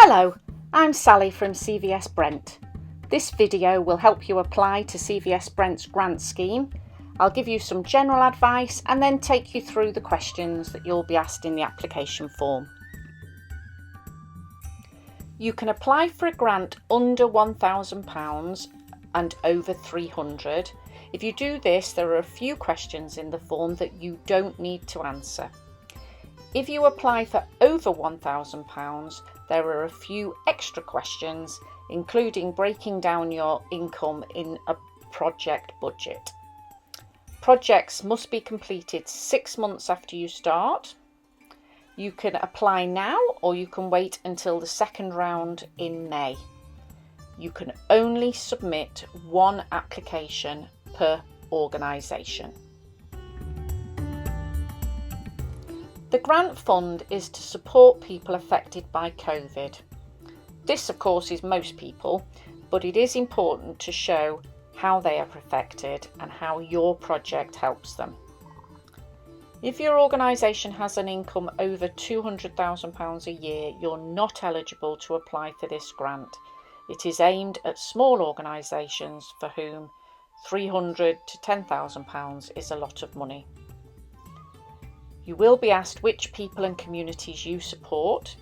Hello, I'm Sally from CVS Brent. This video will help you apply to CVS Brent's grant scheme. I'll give you some general advice and then take you through the questions that you'll be asked in the application form. You can apply for a grant under £1,000 and over 300. If you do this, there are a few questions in the form that you don't need to answer. If you apply for over £1,000, there are a few extra questions, including breaking down your income in a project budget. Projects must be completed 6 months after you start. You can apply now or you can wait until the second round in May. You can only submit one application per organisation. The grant fund is to support people affected by COVID. This, of course, is most people, but it is important to show how they are affected and how your project helps them. If your organisation has an income over £200,000 a year, you're not eligible to apply for this grant. It is aimed at small organisations for whom £300 to £10,000 is a lot of money. You will be asked which people and communities you support.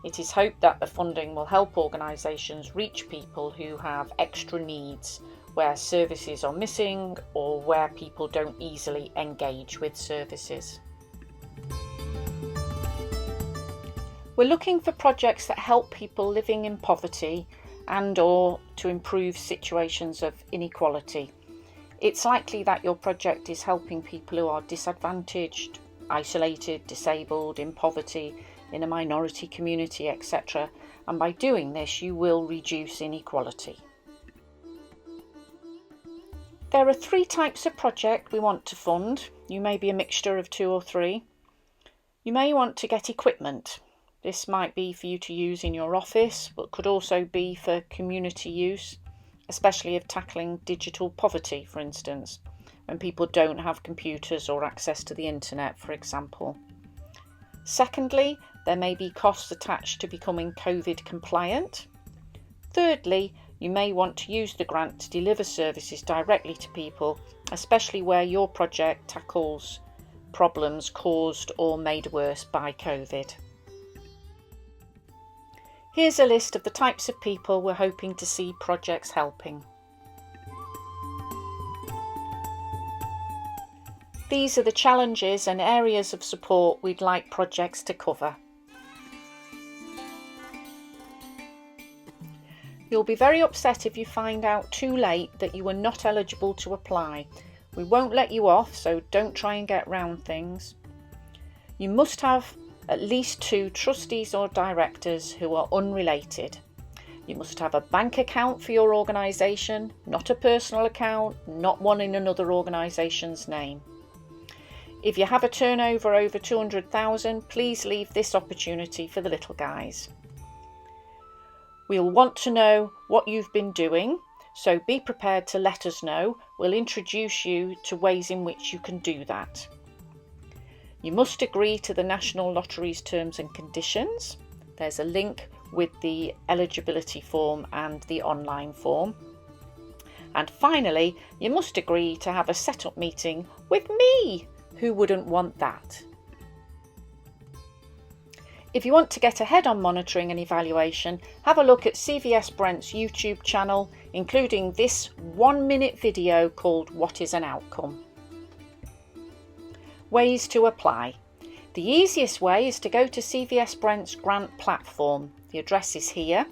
It is hoped that the funding will help organisations reach people who have extra needs, where services are missing or where people don't easily engage with services. We're looking for projects that help people living in poverty and/or to improve situations of inequality. It's likely that your project is helping people who are disadvantaged, isolated, disabled, in poverty, in a minority community, etc. And by doing this, you will reduce inequality. There are 3 types of project we want to fund. You may be a mixture of 2 or 3. You may want to get equipment. This might be for you to use in your office, but could also be for community use, especially if tackling digital poverty, for instance, when people don't have computers or access to the internet, for example. Secondly, there may be costs attached to becoming COVID compliant. Thirdly, you may want to use the grant to deliver services directly to people, especially where your project tackles problems caused or made worse by COVID. Here's a list of the types of people we're hoping to see projects helping. These are the challenges and areas of support we'd like projects to cover. You'll be very upset if you find out too late that you are not eligible to apply. We won't let you off, so don't try and get round things. You must have at least 2 trustees or directors who are unrelated. You must have a bank account for your organisation, not a personal account, not one in another organisation's name. If you have a turnover over 200,000, please leave this opportunity for the little guys. We'll want to know what you've been doing, so be prepared to let us know. We'll introduce you to ways in which you can do that. You must agree to the National Lottery's terms and conditions. There's a link with the eligibility form and the online form. And finally, you must agree to have a set-up meeting with me. Who wouldn't want that? If you want to get ahead on monitoring and evaluation, have a look at CVS Brent's YouTube channel, including this 1-minute video called What is an Outcome? Ways to apply. The easiest way is to go to CVS Brent's grant platform. The address is here.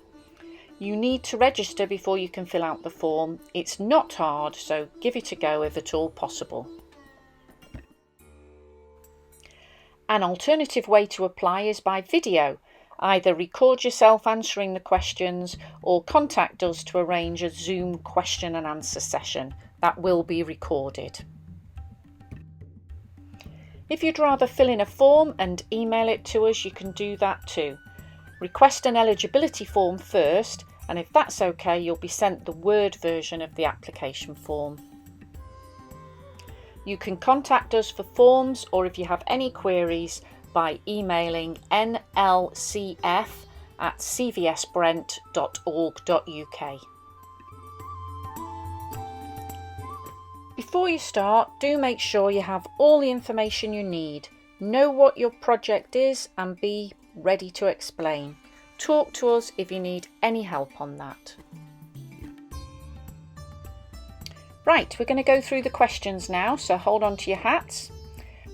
You need to register before you can fill out the form. It's not hard, so give it a go if at all possible. An alternative way to apply is by video. Either record yourself answering the questions or contact us to arrange a Zoom question and answer session. That will be recorded. If you'd rather fill in a form and email it to us, you can do that too. Request an eligibility form first, and if that's okay, you'll be sent the Word version of the application form. You can contact us for forms or if you have any queries by emailing NLCF at cvsbrent.org.uk. Before you start, do make sure you have all the information you need, know what your project is and be ready to explain. Talk to us if you need any help on that. Right, we're going to go through the questions now, so hold on to your hats.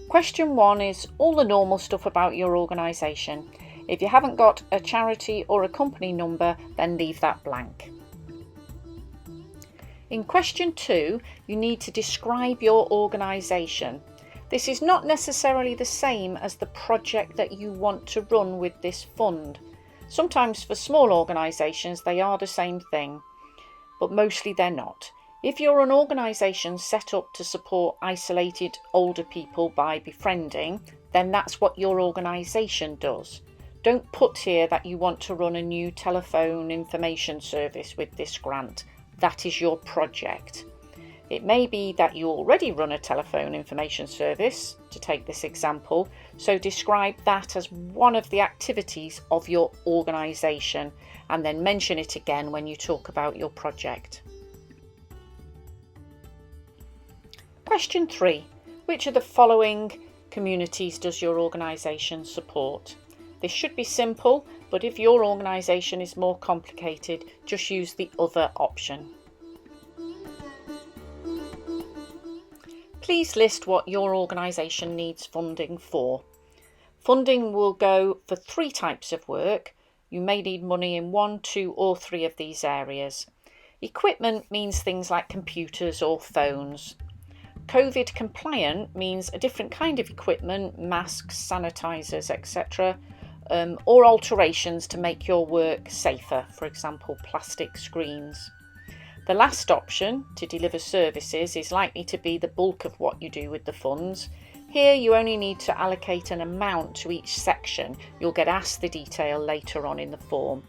Question 1 is all the normal stuff about your organisation. If you haven't got a charity or a company number, then leave that blank. In question 2, you need to describe your organisation. This is not necessarily the same as the project that you want to run with this fund. Sometimes for small organisations they are the same thing, but mostly they're not. If you're an organisation set up to support isolated older people by befriending, then that's what your organisation does. Don't put here that you want to run a new telephone information service with this grant. That is your project. It may be that you already run a telephone information service, to take this example, so describe that as one of the activities of your organisation and then mention it again when you talk about your project. Question 3. Which of the following communities does your organisation support? This should be simple, but if your organisation is more complicated, just use the other option. Please list what your organisation needs funding for. Funding will go for 3 types of work. You may need money in 1, 2 or 3 of these areas. Equipment means things like computers or phones. COVID compliant means a different kind of equipment, masks, sanitisers, etc., or alterations to make your work safer, for example plastic screens. The last option, to deliver services, is likely to be the bulk of what you do with the funds. Here you only need to allocate an amount to each section. You'll get asked the detail later on in the form.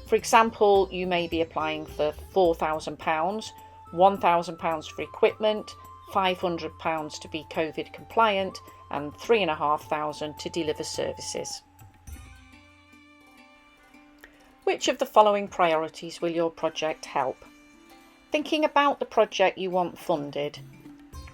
For example, you may be applying for £4,000, £1,000 for equipment, £500 to be COVID compliant and £3,500 to deliver services. Which of the following priorities will your project help? Thinking about the project you want funded.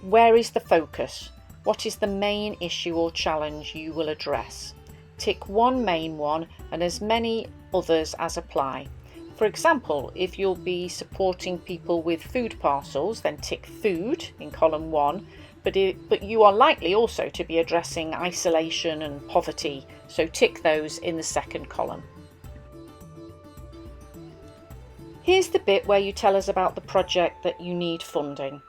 Where is the focus? What is the main issue or challenge you will address? Tick one main one and as many others as apply. For example, if you'll be supporting people with food parcels, then tick food in column 1, but you are likely also to be addressing isolation and poverty, so tick those in the second column. Here's the bit where you tell us about the project that you need funding.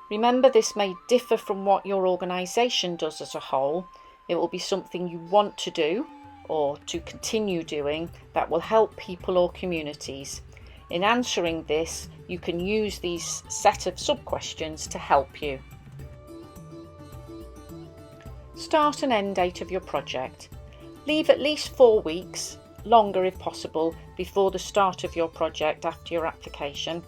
Remember, this may differ from what your organisation does as a whole. It will be something you want to do or to continue doing that will help people or communities. In answering this, you can use these set of sub-questions to help you. Start and end date of your project. Leave at least 4 weeks, longer if possible, before the start of your project after your application,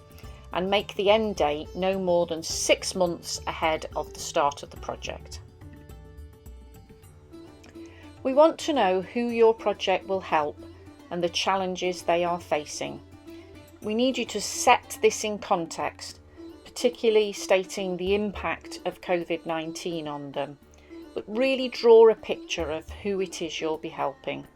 and make the end date no more than 6 months ahead of the start of the project. We want to know who your project will help and the challenges they are facing. We need you to set this in context, particularly stating the impact of COVID-19 on them, but really draw a picture of who it is you'll be helping.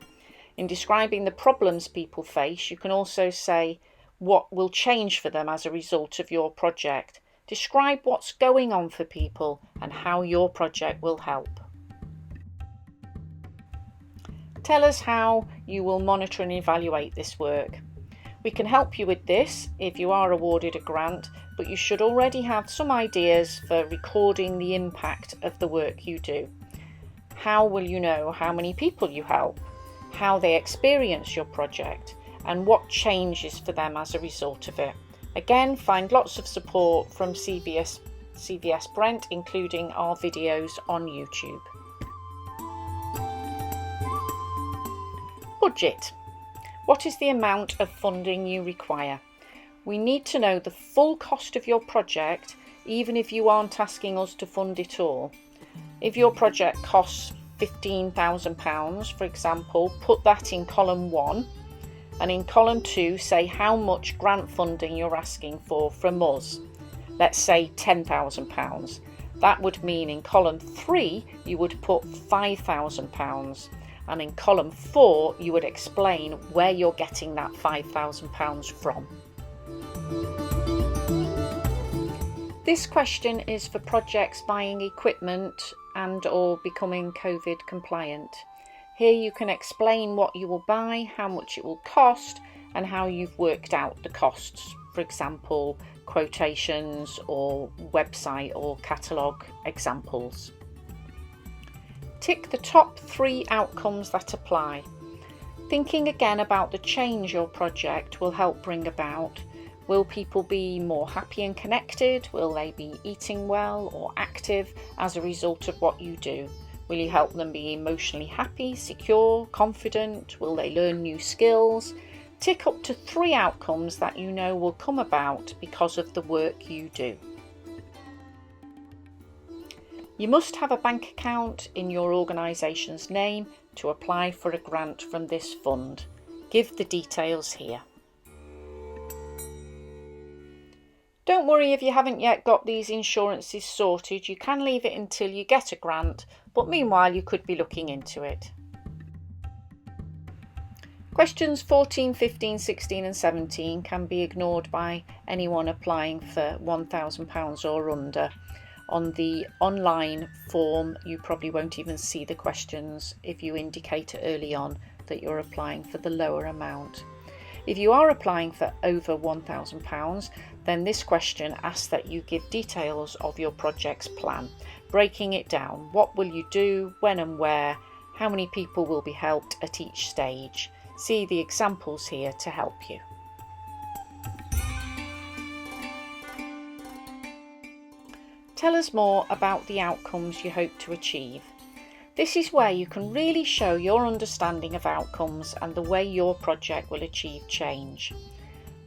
In describing the problems people face, you can also say what will change for them as a result of your project. Describe what's going on for people and how your project will help. Tell us how you will monitor and evaluate this work. We can help you with this if you are awarded a grant, but you should already have some ideas for recording the impact of the work you do. How will you know how many people you help, how they experience your project, and what changes for them as a result of it? Again, find lots of support from CVS Brent, including our videos on YouTube. Budget. What is the amount of funding you require? We need to know the full cost of your project, even if you aren't asking us to fund it all. If your project costs £15,000, for example, put that in column 1. and in column 2 say how much grant funding you're asking for from us. Let's say £10,000. That would mean in column 3 you would put £5,000, and in column 4 you would explain where you're getting that £5,000 from. This question is for projects buying equipment and or becoming COVID compliant. Here you can explain what you will buy, how much it will cost, and how you've worked out the costs. For example, quotations or website or catalogue examples. Tick the top 3 outcomes that apply. Thinking again about the change your project will help bring about. Will people be more happy and connected? Will they be eating well or active as a result of what you do? Will you help them be emotionally happy, secure, confident? Will they learn new skills? Tick up to 3 outcomes that you know will come about because of the work you do. You must have a bank account in your organisation's name to apply for a grant from this fund. Give the details here. Don't worry if you haven't yet got these insurances sorted. You can leave it until you get a grant, but meanwhile you could be looking into it. Questions 14, 15, 16 and 17 can be ignored by anyone applying for £1,000 or under. On the online form you probably won't even see the questions if you indicate early on that you're applying for the lower amount. If you are applying for over £1,000, then this question asks that you give details of your project's plan, breaking it down. What will you do, when and where, how many people will be helped at each stage. See the examples here to help you. Tell us more about the outcomes you hope to achieve. This is where you can really show your understanding of outcomes and the way your project will achieve change.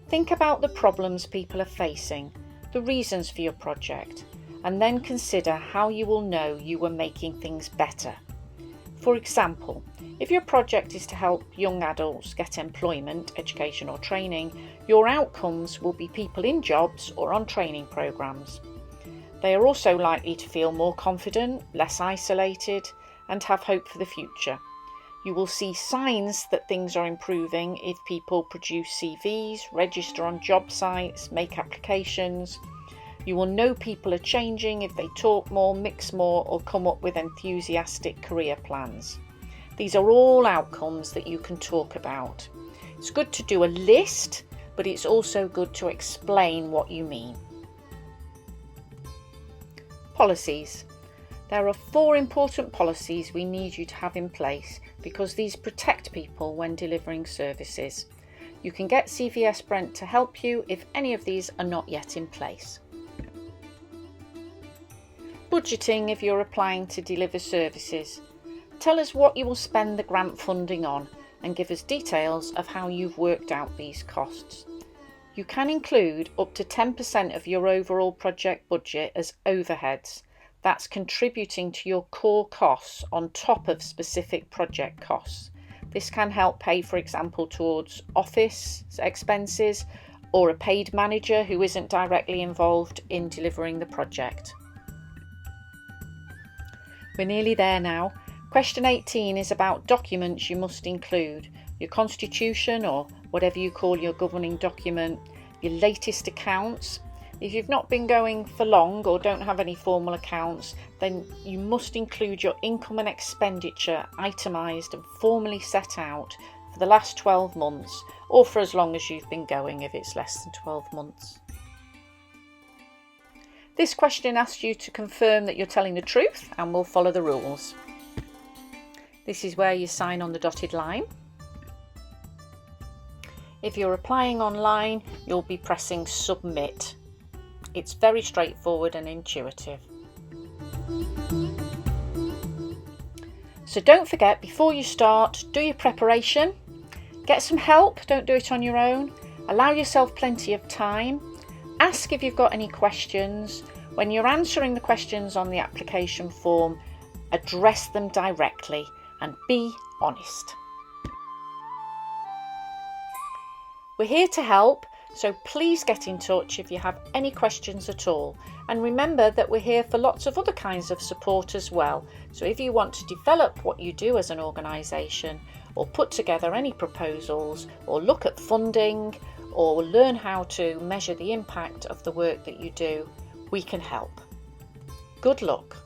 Think about the problems people are facing, the reasons for your project, and then consider how you will know you were making things better. For example, if your project is to help young adults get employment, education or training, your outcomes will be people in jobs or on training programs. They are also likely to feel more confident, less isolated, and have hope for the future. You will see signs that things are improving if people produce CVs, register on job sites, make applications. You will know people are changing if they talk more, mix more, or come up with enthusiastic career plans. These are all outcomes that you can talk about. It's good to do a list, but it's also good to explain what you mean. Policies. There are 4 important policies we need you to have in place because these protect people when delivering services. You can get CVS Brent to help you if any of these are not yet in place. Budgeting if you're applying to deliver services. Tell us what you will spend the grant funding on and give us details of how you've worked out these costs. You can include up to 10% of your overall project budget as overheads. That's contributing to your core costs on top of specific project costs. This can help pay, for example, towards office expenses or a paid manager who isn't directly involved in delivering the project. We're nearly there now. Question 18 is about documents you must include. Your constitution or whatever you call your governing document, your latest accounts. If you've not been going for long or don't have any formal accounts, then you must include your income and expenditure itemised and formally set out for the last 12 months or for as long as you've been going if it's less than 12 months. This question asks you to confirm that you're telling the truth and will follow the rules. This is where you sign on the dotted line. If you're applying online, you'll be pressing submit. It's very straightforward and intuitive. So don't forget, before you start, do your preparation. Get some help, don't do it on your own. Allow yourself plenty of time. Ask if you've got any questions. When you're answering the questions on the application form, address them directly and be honest. We're here to help, so please get in touch if you have any questions at all. And remember that we're here for lots of other kinds of support as well. So if you want to develop what you do as an organisation, or put together any proposals, or look at funding, or learn how to measure the impact of the work that you do, we can help. Good luck.